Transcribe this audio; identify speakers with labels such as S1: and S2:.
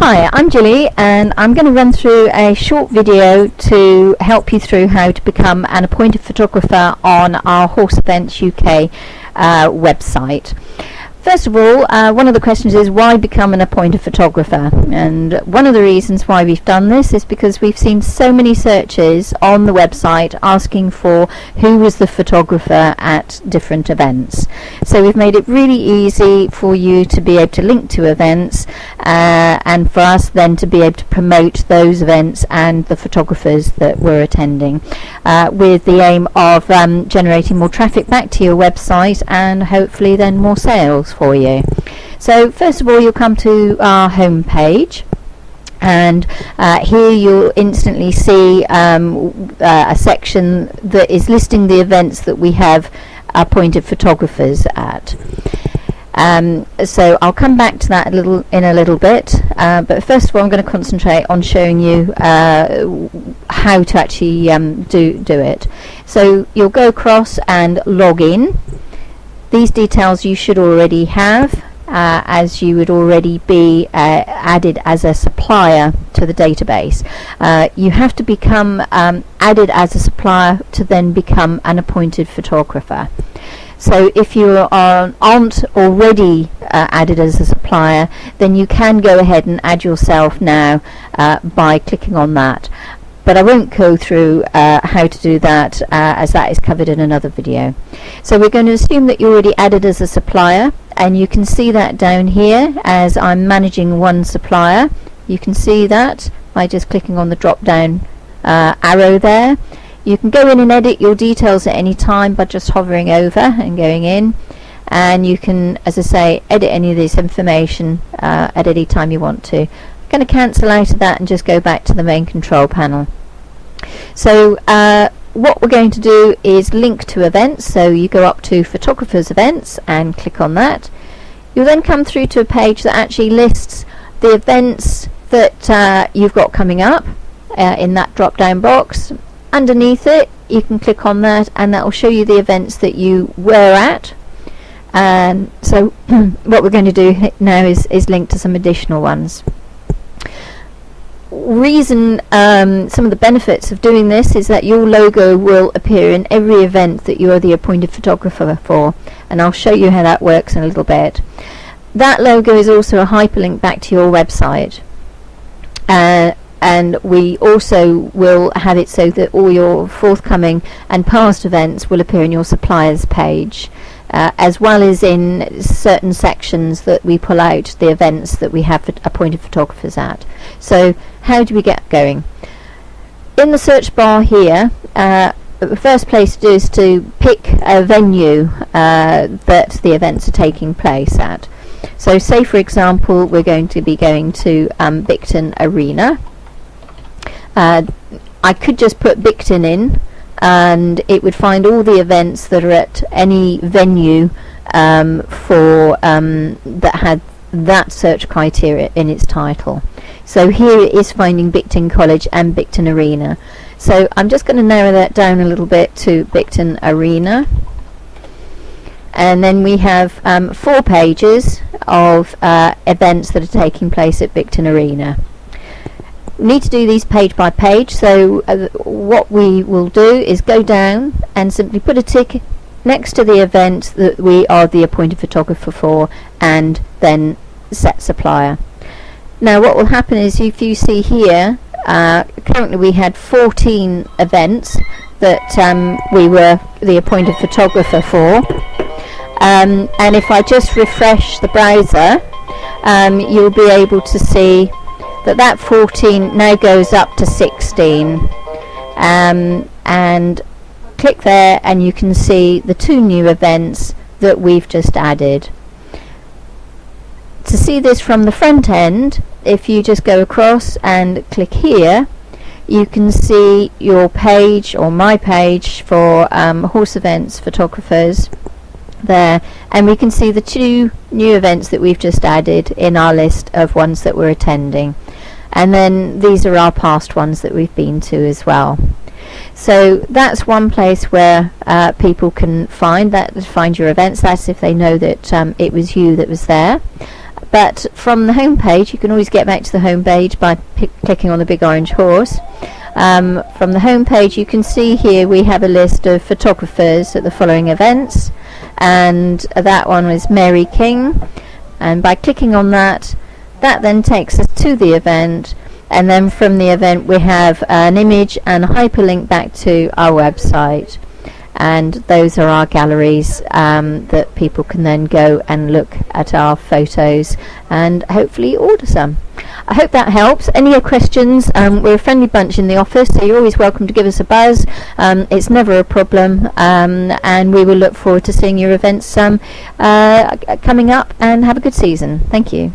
S1: Hi, I'm Julie and I'm going to run through a short video to help you through how to become an appointed photographer on our Horse Events UK website. First of all, one of the questions is why become an appointed photographer? And one of the reasons why we've done this is because we've seen so many searches on the website asking for who was the photographer at different events. So we've made it really easy for you to be able to link to events and for us then to be able to promote those events and the photographers that we're attending with the aim of generating more traffic back to your website and hopefully then more sales for you. So first of all, you'll come to our home page, and here you'll instantly see a section that is listing the events that we have appointed photographers at. So I'll come back to that in a little bit, but first of all I'm going to concentrate on showing you how to actually do it. So you'll go across and log in. These details you should already have, as you would already be added as a supplier to the database. You have to become added as a supplier to then become an appointed photographer. So if you aren't already added as a supplier, then you can go ahead and add yourself now by clicking on that. But I won't go through how to do that as that is covered in another video. So we're going to assume that you're already added as a supplier, and you can see that down here as I'm managing one supplier. You can see that by just clicking on the drop down arrow there. You can go in and edit your details at any time by just hovering over and going in, and you can, as I say, edit any of this information at any time you want to. I'm going to cancel out of that and just go back to the main control panel. So what we're going to do is link to events. So you go up to photographers events and click on that. You'll then come through to a page that actually lists the events that you've got coming up in that drop down box. Underneath it you can click on that and that will show you the events that you were at. And so what we're going to do now is link to some additional ones. Some of the benefits of doing this is that your logo will appear in every event that you are the appointed photographer for, and I'll show you how that works in a little bit. That logo is also a hyperlink back to your website, and we also will have it so that all your forthcoming and past events will appear in your suppliers page, as well as in certain sections that we pull out the events that we have appointed photographers at. So how do we get going? In the search bar here, the first place to do is to pick a venue that the events are taking place at. So say for example we're going to be going to Bicton Arena. I could just put Bicton in and it would find all the events that are at any venue that had that search criteria in its title. So here it is finding Bicton College and Bicton Arena. So I'm just going to narrow that down a little bit to Bicton Arena, and then we have 4 pages of events that are taking place at Bicton Arena. We need to do these page by page, so what we will do is go down and simply put a tick next to the event that we are the appointed photographer for and then set supplier. Now what will happen is, if you see here, currently we had 14 events that we were the appointed photographer for, and if I just refresh the browser, you'll be able to see that 14 now goes up to 16, and click there and you can see the 2 new events that we've just added. To see this from the front end, if you just go across and click here, you can see your page or my page for Horse Events photographers there, and we can see the 2 new events that we've just added in our list of ones that we're attending, and then these are our past ones that we've been to as well. So that's one place where people can find your events. That's if they know that it was you that was there. But from the home page, you can always get back to the home page by clicking on the big orange horse. From the home page, you can see here we have a list of photographers at the following events, and that one was Mary King, and by clicking on that then takes us to the event, and then from the event we have an image and a hyperlink back to our website. And those are our galleries that people can then go and look at our photos and hopefully order some. I hope that helps. Any questions? We're a friendly bunch in the office, so you're always welcome to give us a buzz. It's never a problem, and we will look forward to seeing your events coming up, and have a good season. Thank you.